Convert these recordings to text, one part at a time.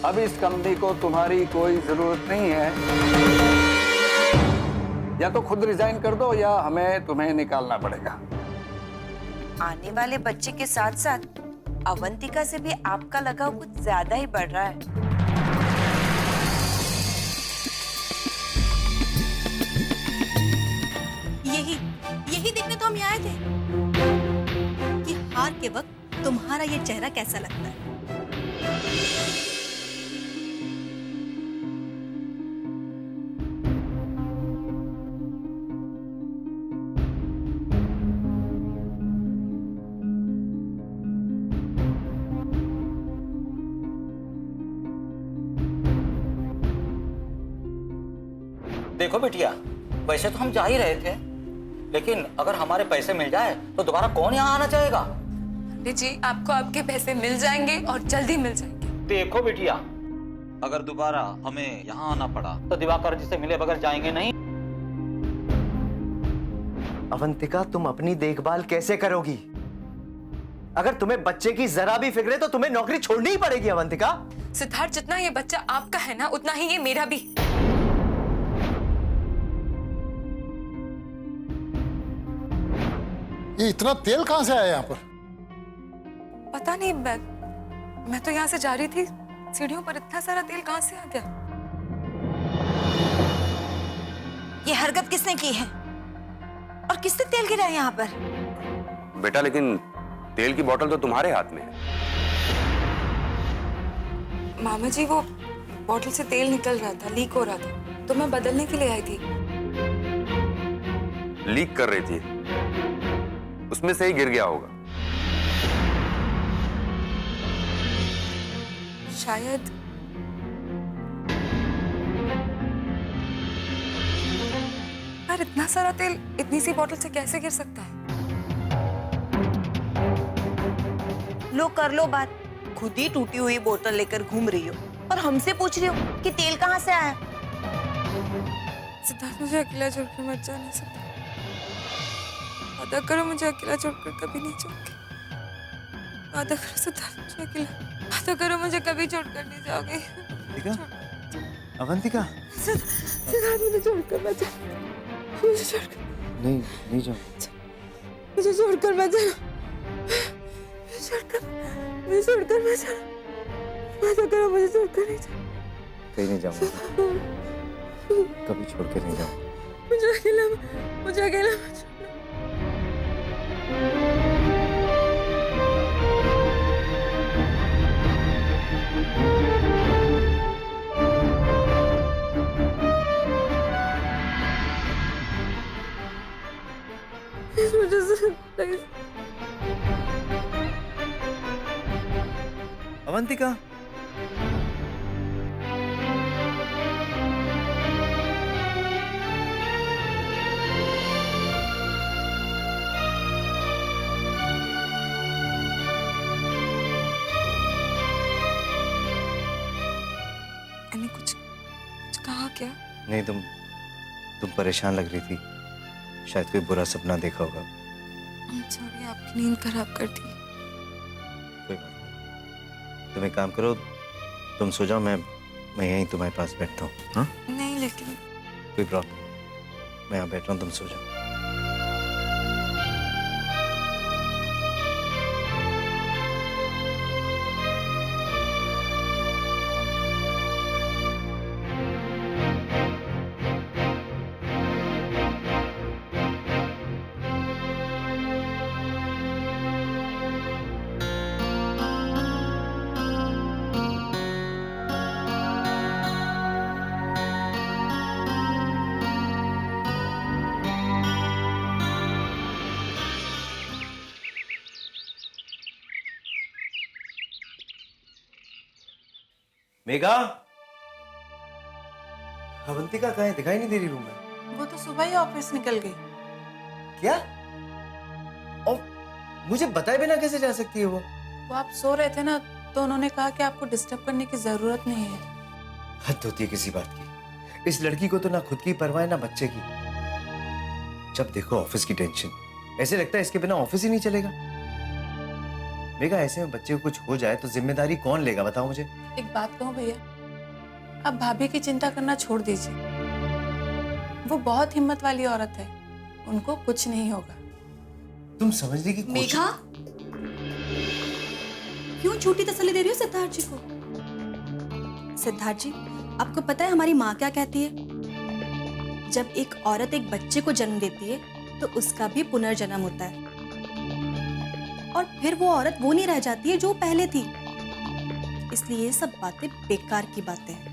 अब इस कंपनी को तुम्हारी कोई जरूरत नहीं है। या तो खुद रिजाइन कर दो या हमें तुम्हें निकालना पड़ेगा। आने वाले बच्चे के साथ साथ अवंतिका से भी आपका लगाव कुछ ज्यादा ही बढ़ रहा है। यही देखने तो हम यहाँ आए थे कि हार के वक्त तुम्हारा ये चेहरा कैसा लगता है। देखो बिटिया, वैसे तो हम जा ही रहे थे, लेकिन अगर हमारे पैसे मिल जाए तो दोबारा कौन यहाँ आना चाहेगा? पंडित जी, आपको आपके पैसे मिल जाएंगे और जल्दी मिल जाएंगे। देखो बिटिया, अगर दोबारा हमें यहाँ आना पड़ा तो दिवाकर जी से मिले बगैर जाएंगे नहीं। अवंतिका, तुम अपनी देखभाल कैसे करोगी? अगर तुम्हें बच्चे की जरा भी फिक्र है तो तुम्हें नौकरी छोड़नी ही पड़ेगी। अवंतिका, सिद्धार्थ, जितना ये बच्चा आपका है ना, उतना ही ये मेरा भी। ये इतना तेल कहां से आया यहाँ पर? पता नहीं, मैं तो यहाँ से जा रही थी, सीढ़ियों पर इतना सारा तेल कहाँ से आ गया? ये हरकत किसने की है और किसने तेल गिरा है यहाँ पर? बेटा, लेकिन तेल की बोतल तो तुम्हारे हाथ में है। मामा जी, वो बोतल से तेल निकल रहा था, लीक हो रहा था, तो मैं बदलने के लिए आई थी। लीक कर रही थी, उसमें से ही गिर गया होगा। शायद। यार, इतना सारा तेल इतनी सी बोतल से कैसे गिर सकता है? लो, कर लो बात। खुद ही टूटी हुई बोतल लेकर घूम रही हो और हमसे पूछ रही हो कि तेल कहाँ से आया। सिद्धार्थ, मुझे अकेला छोड़कर मत जाना। सिद्धार्थ, वादा करो मुझे अकेला छोड़कर कभी नहीं जाओगे। वादा करो सिद्धार्थ, मुझे अकेला, वादा करो मुझे कभी छोड़कर नहीं जाओगे। अवंतिका, सिद्धार्थ, मुझे छोड़कर मत जाओ। मुझे छोड़कर नहीं जाओ। मुझे छोड़कर मत जाओ। मुझे छोड़कर मत जाओ। वादा करो मुझे छोड़कर नहीं जाओ। कहीं नहीं जाऊंगा, कभी छोड़ के नहीं जाऊंगा। मुझे अकेला मत छोड़ो। इस वजह से अवंतिका, मैंने कुछ कहा क्या? नहीं, तुम परेशान लग रही थी, शायद कोई बुरा सपना देखा होगा। सॉरी, आपकी नींद खराब कर दी। कोई बात नहीं, तुम एक काम करो, तुम सो जाओ, मैं यहीं तुम्हारे पास बैठता हूँ। हाँ? नहीं, लेकिन कोई प्रॉब्लम, मैं यहाँ बैठ रहा हूँ, तुम सो जाओ। मेघा, अवंतिका कहाँ है? दिखाई नहीं दे रही रूम में। वो तो सुबह ही ऑफिस निकल गई। क्या? और मुझे बताए बिना कैसे जा सकती है वो? वो आप सो रहे थे ना, तो उन्होंने कहा कि आपको डिस्टर्ब करने की जरूरत नहीं है। हद होती है किसी बात की। इस लड़की को तो ना खुद की परवाह है ना बच्चे की। जब देखो ऑफिस की टेंशन, ऐसे लगता है इसके बिना ऑफिस ही नहीं चलेगा। मेघा, ऐसे में बच्चे को कुछ हो जाए तो जिम्मेदारी कौन लेगा, बताओ मुझे। एक बात कहूँ भैया, अब भाभी की चिंता करना छोड़ दीजिए। वो बहुत हिम्मत वाली औरत है, उनको कुछ नहीं होगा। तुम समझने की कोशिश। मेघा, क्यों झूठी तसल्ली दे रही हो सिद्धार्थ जी को? सिद्धार्थ जी, आपको पता है हमारी माँ क्या कहती है? जब एक औरत एक बच्चे को जन्म देती है तो उसका भी पुनर्जन्म होता है, और फिर वो औरत वो नहीं रह जाती है जो पहले थी। इसलिए ये सब बातें बेकार की बातें हैं।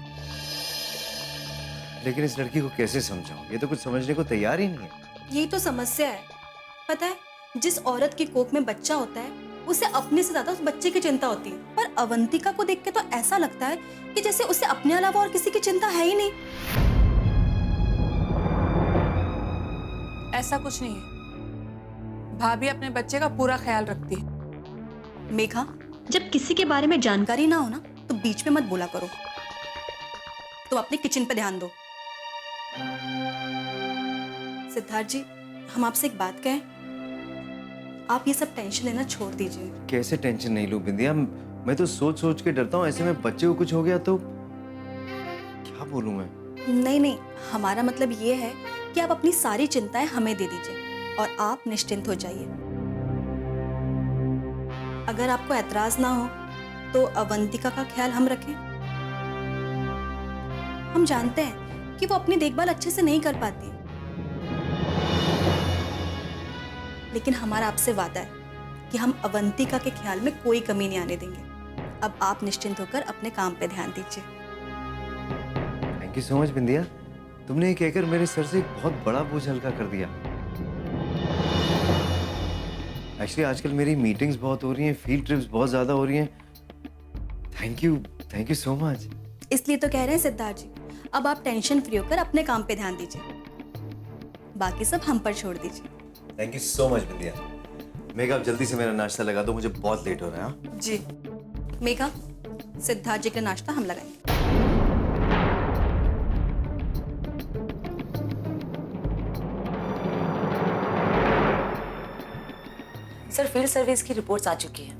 लेकिन इस लड़की को कैसे समझाऊं? ये तो कुछ समझने को तैयार ही नहीं है। यही तो समस्या है। पता है, जिस औरत की कोख में बच्चा होता है उसे अपने से ज्यादा उस बच्चे की चिंता होती है, पर अवंतिका को देख के तो ऐसा लगता है कि जैसे उसे अपने अलावा और किसी की चिंता है ही नहीं। ऐसा कुछ नहीं है, भाभी अपने बच्चे का पूरा ख्याल रखती है। मेघा, जब किसी के बारे में जानकारी ना हो ना तो बीच में मत बोला करो। तो अपने किचन पे ध्यान दो। सिद्धार्थ जी, हम आपसे एक बात कहें, आप ये सब टेंशन लेना छोड़ दीजिए। कैसे टेंशन नहीं लूं बिंदिया? मैं तो सोच सोच के डरता हूँ, ऐसे में बच्चे को कुछ हो गया तो क्या बोलूं मैं? नहीं, हमारा मतलब ये है कि आप अपनी सारी चिंताएं हमें दे दीजिए और आप निश्चिंत हो जाइए। अगर आपको ऐतराज ना हो तो अवंतिका का ख्याल हम रखें। हम जानते हैं कि वो अपनी देखभाल अच्छे से नहीं कर पाती, लेकिन हमारा आपसे वादा है कि हम अवंतिका के ख्याल में कोई कमी नहीं आने देंगे। अब आप निश्चिंत होकर अपने काम पे ध्यान दीजिए। थैंक यू सो मच बिंदिया, तुमने ये कहकर मेरे सर से एक बहुत बड़ा बोझ हल्का कर दिया। एक्चुअली आजकल मेरी मीटिंग्स बहुत हो रही हैं, फील्ड ट्रिप्स बहुत ज्यादा हो रही हैं। Thank you so much. इसलिए तो कह रहे हैं सिद्धार्थ जी, अब आप टेंशन फ्री होकर अपने काम पे ध्यान दीजिए, बाकी सब हम पर छोड़ दीजिए। थैंक यू सो मच बिंदिया। मेघा, आप जल्दी से मेरा नाश्ता लगा दो, मुझे बहुत लेट हो रहा है। हाँ? जी। मेघा, सिद्धार्थ जी का नाश्ता हम लगाएंगे। सर, फील्ड सर्विस की रिपोर्ट्स आ चुकी है।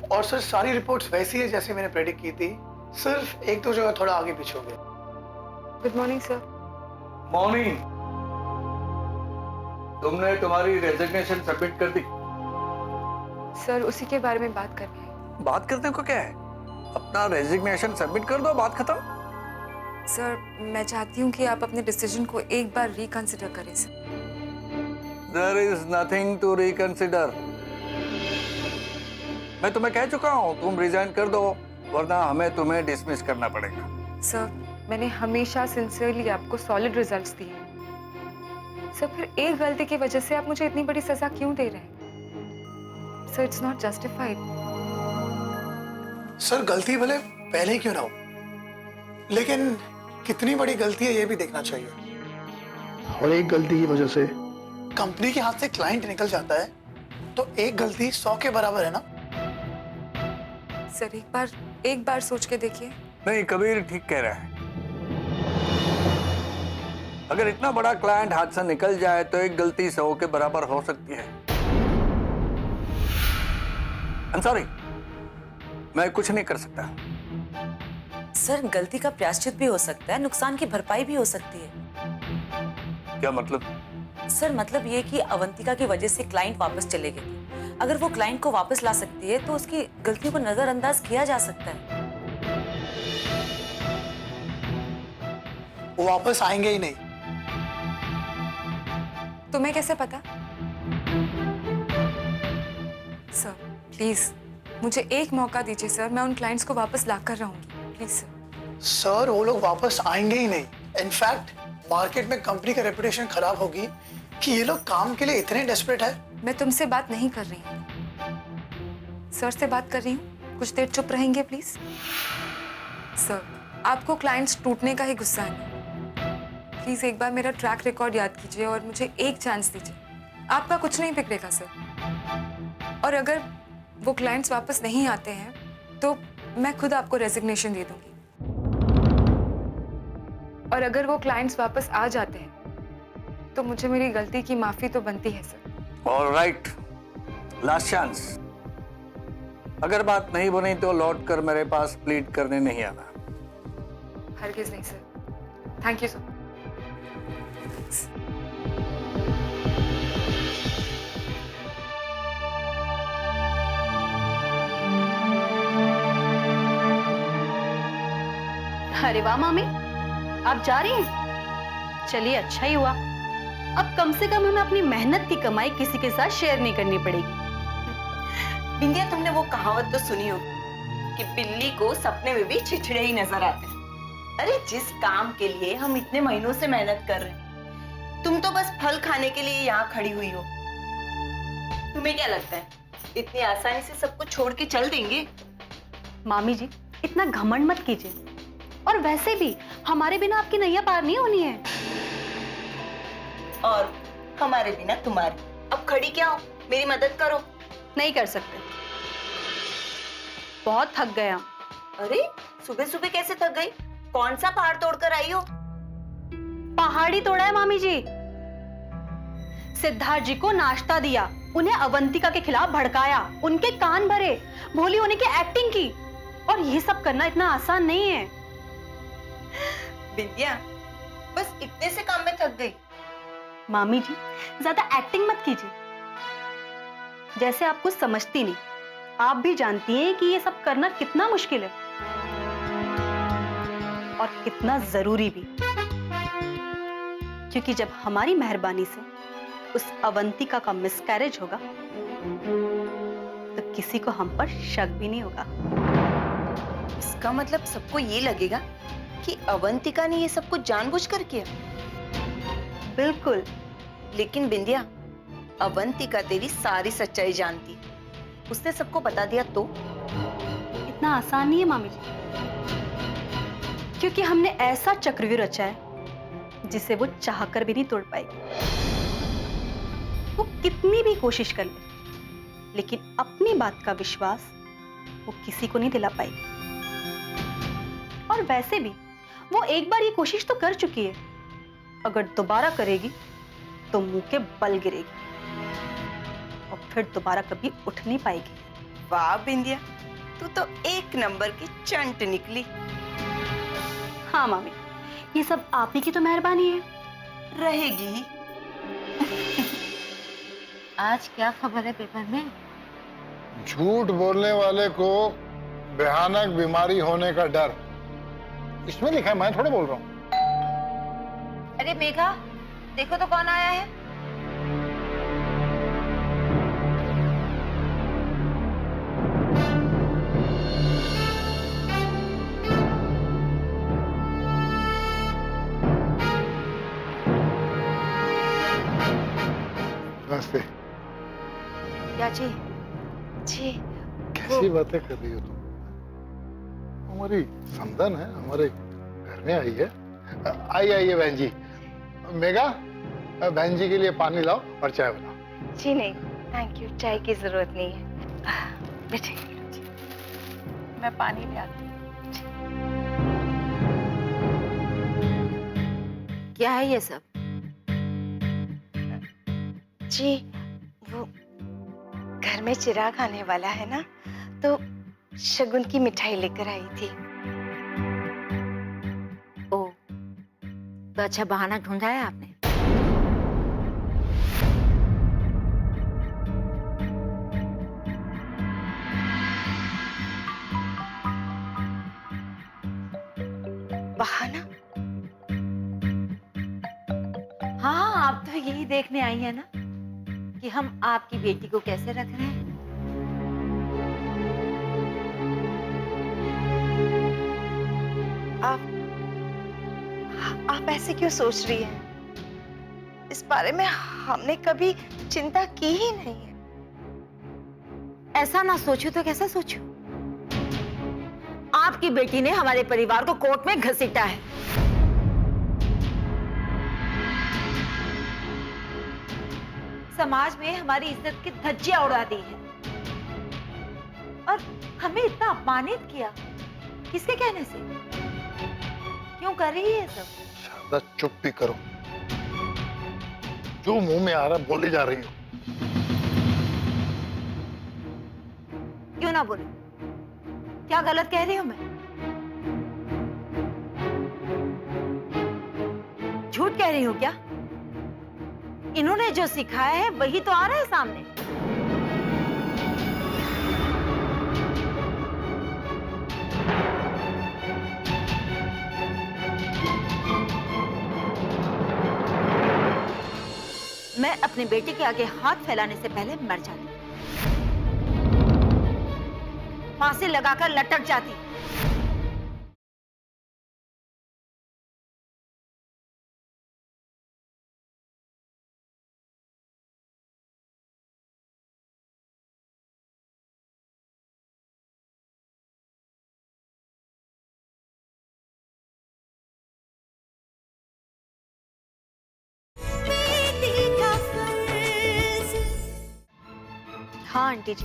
और सर सारी रिपोर्ट्स वैसी है जैसे मैंने प्रेडिक्ट की थी, सिर्फ एक दो जगह थोड़ा आगे पीछे हो गया। Good morning sir. मॉर्निंग। तुमने तुम्हारी रेजिग्नेशन सबमिट कर दी? सर, उसी के बारे में बात करनी है। बात करने को क्या है, अपना रेजिग्नेशन सबमिट कर दो, बात खत्म। सर, मैं चाहती हूँ कि आप अपने डिसीजन को एक बार रिकंसिडर करें sir. There is nothing to reconsider. मैं तुम्हें कह चुका हूँ, तुम रिजाइन कर दो, वरना हमें तुम्हें डिसमिस करना पड़ेगा। सर, मैंने हमेशा सिंसियरली आपको सॉलिड रिजल्ट्स दिए हैं। सर, फिर एक गलती की वजह से आप मुझे इतनी बड़ी सजा क्यों दे रहे हैं? Sir, it's not justified. Sir गलती भले पहले ही क्यों ना हो, लेकिन कितनी बड़ी गलती है ये भी देखना चाहिए। और एक गलती की वजह से कंपनी के हाथ से क्लाइंट निकल जाता है तो एक गलती 100 के बराबर है ना। सर, एक बार सोच के देखिए। नहीं, कबीर ठीक कह रहा है। अगर इतना बड़ा क्लाइंट हाथ से निकल जाए तो एक गलती 100 के बराबर हो सकती है। I'm sorry, मैं कुछ नहीं कर सकता। सर, गलती का प्रायश्चित भी हो सकता है, नुकसान की भरपाई भी हो सकती है। क्या मतलब? सर, मतलब ये कि अवंतिका की वजह से क्लाइंट वापस चले गए। अगर वो क्लाइंट को वापस ला सकती है तो उसकी गलतियों को नजरअंदाज किया जा सकता है। वो वापस आएंगे ही नहीं। तुम्हें कैसे पता? सर, प्लीज मुझे एक मौका दीजिए सर, मैं उन क्लाइंट्स को वापस ला कर रहूंगी, प्लीज सर। सर वो लोग वापस आएंगे ही नहीं। इनफैक्ट मार्केट में कंपनी का रेपुटेशन खराब होगी कि ये लोग काम के लिए इतने डेस्परेट है। मैं तुमसे बात नहीं कर रही हूँ, सर से बात कर रही हूँ। कुछ देर चुप रहेंगे प्लीज? सर, आपको क्लाइंट्स टूटने का ही गुस्सा है। प्लीज एक बार मेरा ट्रैक रिकॉर्ड याद कीजिए और मुझे एक चांस दीजिए। आपका कुछ नहीं बिगड़ेगा सर। और अगर वो क्लाइंट्स वापस नहीं आते हैं तो मैं खुद आपको रेजिग्नेशन दे दूंगी। और अगर वो क्लाइंट्स वापस आ जाते हैं तो मुझे मेरी गलती की माफी तो बनती है sir. All right, last chance. अगर बात नहीं बनी तो लौट कर मेरे पास प्लीड करने नहीं आना। हरगिज नहीं सर, थैंक यू सर। अरे वाह मामी, आप जा रही हैं? चलिए अच्छा ही हुआ। अब कम से कम हमें अपनी मेहनत की कमाई किसी के साथ शेयर नहीं करनी पड़ेगी। बिंदिया, तुमने वो कहावत तो सुनी होगी कि बिल्ली को सपने में भी छिछड़े ही नजर आते हैं। अरे जिस काम के लिए हम इतने महीनों से मेहनत कर रहे हैं, तुम तो बस फल खाने के लिए यहाँ खड़ी हुई हो। तुम्हें क्या लगता है इतनी आसानी से सब कुछ छोड़ के चल देंगे? मामी जी, इतना घमंड मत कीजिए। और वैसे भी हमारे बिना आपकी नैया पार नहीं होनी है। और हमारे बिना तुम्हारी। अब खड़ी क्या हो, मेरी मदद करो। नहीं कर सकते, बहुत थक गए हम। अरे सुबह सुबह कैसे थक गई? कौन सा पहाड़ तोड़कर आई हो? पहाड़ी तोड़ा है मामी जी। सिद्धार्थ जी को नाश्ता दिया, उन्हें अवंतिका के खिलाफ भड़काया, उनके कान भरे, भोली होने की एक्टिंग की। और ये सब करना इतना आसान नहीं है। बिंदिया, बस इतने से काम में थक गई? मामी जी, ज्यादा एक्टिंग मत कीजिए, जैसे आप कुछ समझती नहीं। आप भी जानती हैं कि ये सब करना कितना मुश्किल है और कितना जरूरी भी। क्योंकि जब हमारी मेहरबानी से उस अवंतिका का मिसकैरेज होगा तो किसी को हम पर शक भी नहीं होगा। इसका मतलब सबको ये लगेगा कि अवंतिका ने ये सब कुछ जानबूझकर किया। बिल्कुल। लेकिन बिंदिया, अवंतिका तेरी सारी सच्चाई जानती है। उसने सबको बता दिया तो? इतना आसान नहीं है मामी जी, क्योंकि हमने ऐसा चक्रव्यूह रचा है जिसे वो चाहकर भी नहीं तोड़ पाएगी। वो कितनी भी कोशिश कर ले, लेकिन अपनी बात का विश्वास वो किसी को नहीं दिला पाएगी। और वैसे भी वो एक बार ये कोशिश तो कर चुकी है, अगर दोबारा करेगी तो मुंह के बल गिरेगी और फिर दोबारा कभी उठ नहीं पाएगी। वाह बिंदिया, तू तो एक नंबर की चंट निकली। हाँ मामी, ये सब आप ही की तो मेहरबानी है। रहेगी। आज क्या खबर है पेपर में? झूठ बोलने वाले को भयानक बीमारी होने का डर, इसमें लिखा है, मैं थोड़ा बोल रहा हूँ। अरे मेघा, देखो तो कौन आया है। नमस्ते। क्या जी? जी कैसी बातें कर रही हो तुम? हमारी समधन है, हमारे घर में आई है। आइए बहन जी। मेघा, बहन जी के लिए पानी लाओ और चाय बनाओ। जी नहीं, थैंक यू, चाय की जरूरत नहीं है। बैठे, मैं पानी ले आती हूँ। क्या है ये सब? जी वो घर में चिराग आने वाला है ना, तो शगुन की मिठाई लेकर आई थी। ओ, तो अच्छा बहाना ढूंढा है आपने। बहाना? हाँ, आप तो यही देखने आई है ना कि हम आपकी बेटी को कैसे रख रहे हैं। आप ऐसे क्यों सोच रही हैं? इस बारे में हमने कभी चिंता की ही नहीं है। ऐसा ना सोचो तो कैसा सोचो? आपकी बेटी ने हमारे परिवार को कोर्ट में घसीटा है। समाज में हमारी इज्जत की धज्जियां उड़ा दी है और हमें इतना अपमानित किया। किसके कहने से? क्यों कर रही है ये सब? शारदा, चुप भी करो। जो मुंह में आ रहा बोली जा रही हो। क्यों ना बोलूं? क्या गलत कह रही हूं मैं? झूठ कह रही हूं क्या? इन्होंने जो सिखाया है वही तो आ रहा है सामने। मैं अपने बेटे के आगे हाथ फैलाने से पहले मर जाती, फांसी लगाकर लटक जाती। हाँ आंटी जी,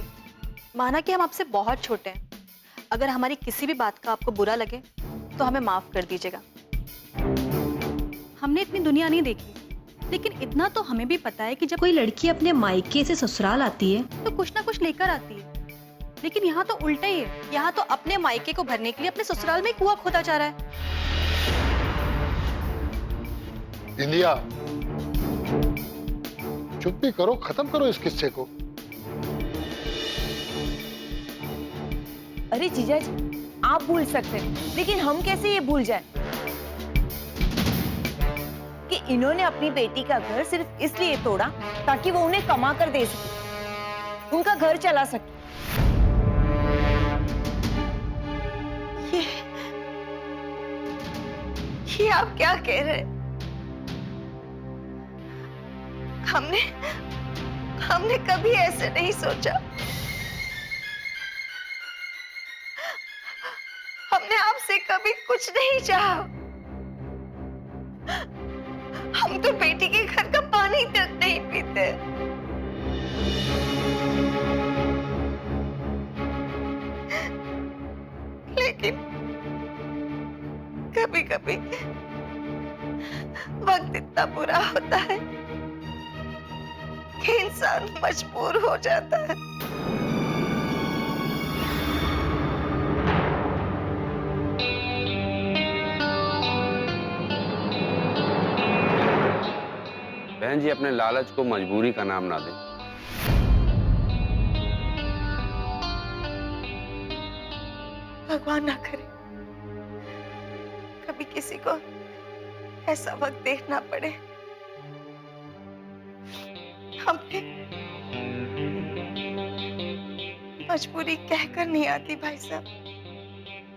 माना कि हम आपसे बहुत छोटे हैं। अगर हमारी किसी भी बात का आपको बुरा लगे तो हमें माफ कर दीजिएगा। हमने इतनी दुनिया नहीं देखी, लेकिन इतना तो हमें भी पता है कि जब कोई लड़की अपने मायके से ससुराल आती है तो कुछ ना कुछ लेकर आती है। लेकिन यहाँ तो उल्टा ही है, यहाँ तो अपने मायके को भरने के लिए अपने ससुराल में कुआं खोदा जा रहा है। इंदिया, चुप भी करो, खत्म करो इस किस्से को। अरे जीजा जी, आप भूल सकते हैं, लेकिन हम कैसे ये भूल जाए कि इन्होंने अपनी बेटी का घर सिर्फ इसलिए तोड़ा ताकि वो उन्हें कमा कर दे सके, उनका घर चला सके। ये आप क्या कह रहे हैं? हमने कभी ऐसे नहीं सोचा। हमने आपसे कभी कुछ नहीं चाहा। हम तो बेटी के घर का पानी तक नहीं पीते। लेकिन कभी कभी वक्त इतना बुरा होता है कि इंसान मजबूर हो जाता है। बहन जी, अपने लालच को मजबूरी का नाम ना दें। भगवान ना करे कभी किसी को ऐसा वक्त देखना पड़े। हमने मजबूरी कहकर नहीं आती भाई साहब।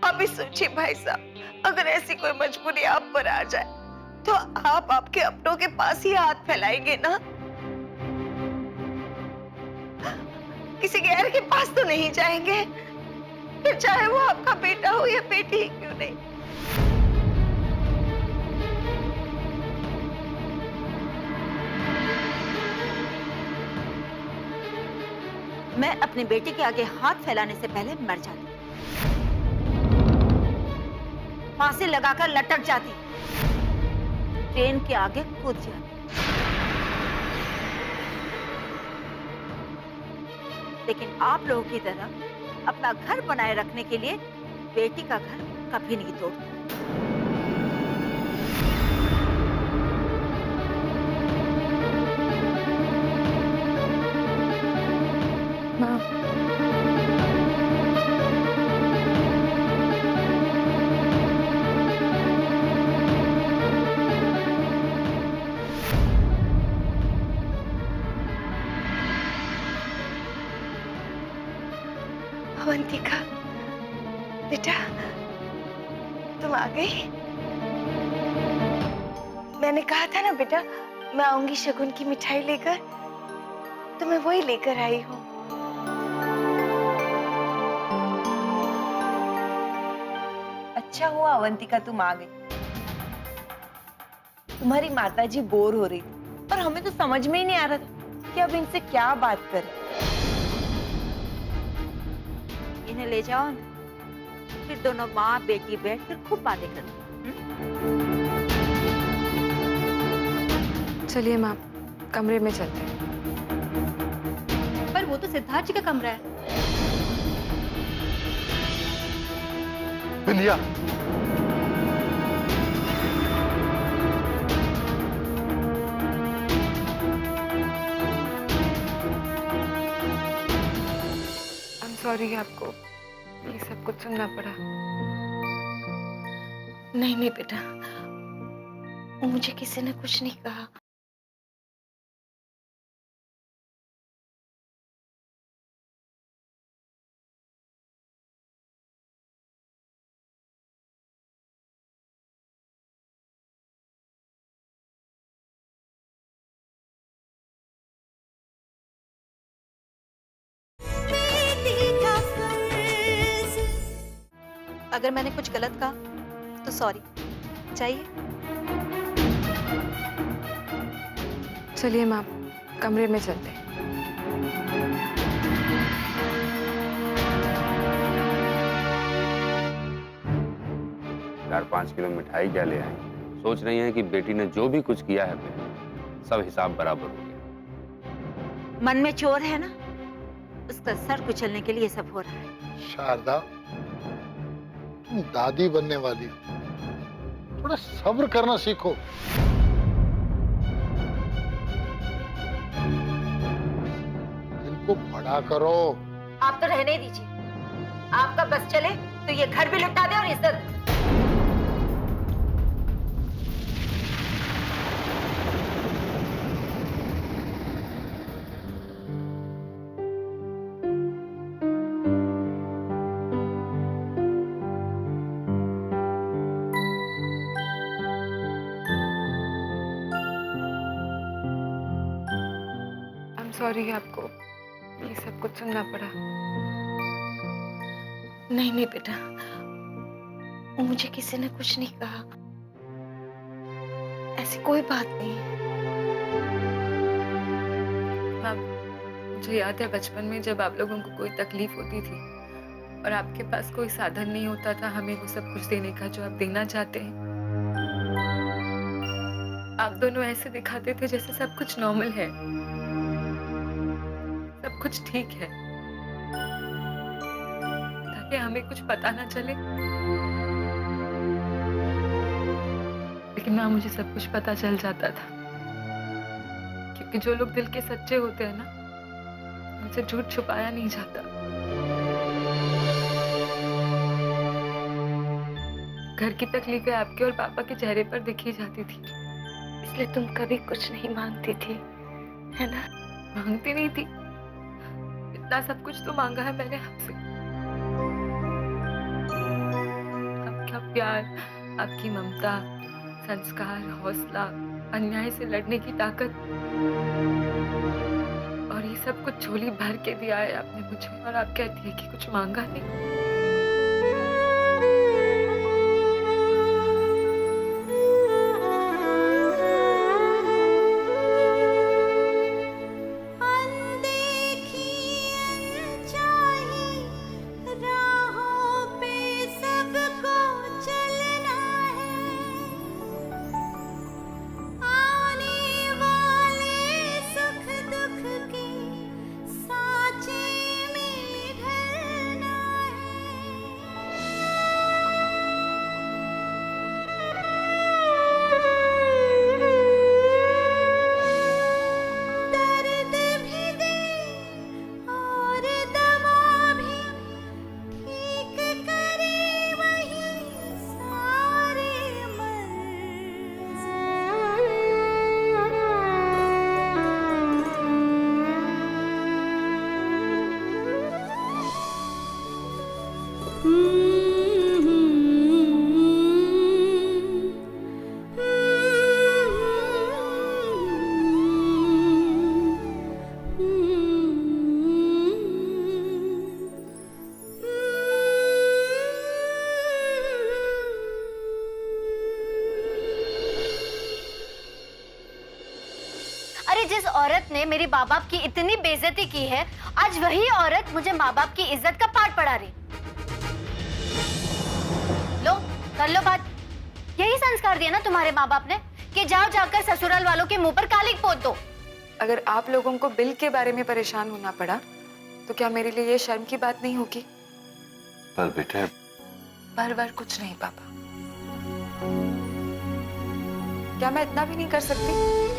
आप ही सोचिए भाई साहब, अगर ऐसी कोई मजबूरी आप पर आ जाए तो आप आपके अपनों के पास ही हाथ फैलाएंगे ना, किसी गैर के पास तो नहीं जाएंगे, फिर चाहे वो आपका बेटा हो या बेटी ही क्यों नहीं। मैं अपने बेटे के आगे हाथ फैलाने से पहले मर जाती, फांसी लगाकर लटक जाती, ट्रेन के आगे कूद जाती। लेकिन आप लोगों की तरह अपना घर बनाए रखने के लिए बेटी का घर कभी नहीं तोड़ती। माँ, अवंतिका बेटा, तुम आ गई। मैंने कहा था ना बेटा, मैं आऊंगी शगुन की मिठाई लेकर, तो मैं वही लेकर आई हूँ। अच्छा हुआ अवंतिका तुम आ गई। तुम्हारी माताजी बोर हो रही थी और हमें तो समझ में ही नहीं आ रहा था कि अब इनसे क्या बात करें। इन्हें ले जाओ ना, फिर दोनों माँ बेटी बैठ कर खूब बातें करें। चलिए माँ, कमरे में चलते हैं। पर वो तो सिद्धार्थ जी का कमरा है। बिंदिया, I'm sorry आपको ये सब कुछ सुनना पड़ा। नहीं नहीं बेटा, मुझे किसी ने कुछ नहीं कहा। अगर मैंने कुछ गलत कहा तो सॉरी। चाहिए? चलिए मैम, कमरे में चलते हैं। चार 5 किलो मिठाई क्या ले आए? सोच रही हैं कि बेटी ने जो भी कुछ किया है सब हिसाब बराबर हो गया। मन में चोर है ना, उसका सर कुचलने के लिए सब हो रहा है। शारदा, तुम दादी बनने वाली हो, थोड़ा सब्र करना सीखो। इनको बड़ा करो। आप तो रहने दीजिए, आपका बस चले तो ये घर भी लुटा दे और इज्जत। सॉरी आपको ये सब कुछ सुनना पड़ा। नहीं नहीं बेटा, मुझे किसी ने कुछ नहीं कहा। ऐसी कोई बात नहीं। मैम, मुझे याद है बचपन में जब आप लोगों को कोई तकलीफ होती थी और आपके पास कोई साधन नहीं होता था हमें वो सब कुछ देने का जो आप देना चाहते हैं, आप दोनों ऐसे दिखाते थे जैसे सब कुछ नॉर्मल है, सब कुछ ठीक है, ताकि हमें कुछ पता ना चले। लेकिन ना मुझे सब कुछ पता चल जाता था, क्योंकि जो लोग दिल के सच्चे होते हैं ना, उनसे झूठ छुपाया नहीं जाता। घर की तकलीफें आपके और पापा के चेहरे पर दिखी जाती थी, इसलिए तुम कभी कुछ नहीं मांगती थी, है ना? मांगती नहीं थी, इतना सब कुछ तो मांगा है मैंने आपसे। आपका प्यार, आपकी ममता, संस्कार, हौसला, अन्याय से लड़ने की ताकत, और ये सब कुछ झोली भर के दिया है आपने मुझे, और आप कहती है कि कुछ मांगा नहीं। जिस औरत ने मेरे माँ बाप की इतनी बेइज्जती की है, आज वही औरत मुझे माँ बाप की इज्जत का पाठ पढ़ा रही। लो कर लो बात। यही संस्कार दिया ना तुम्हारे माँ बाप ने कि जाओ जाकर ससुराल वालों के मुंह पर कालिक पोत दो। अगर आप लोगों को बिल के बारे में परेशान होना पड़ा तो क्या मेरे लिए ये शर्म की बात नहीं होगी? पर बेटे, बार कुछ नहीं पापा। क्या मैं इतना भी नहीं कर सकती?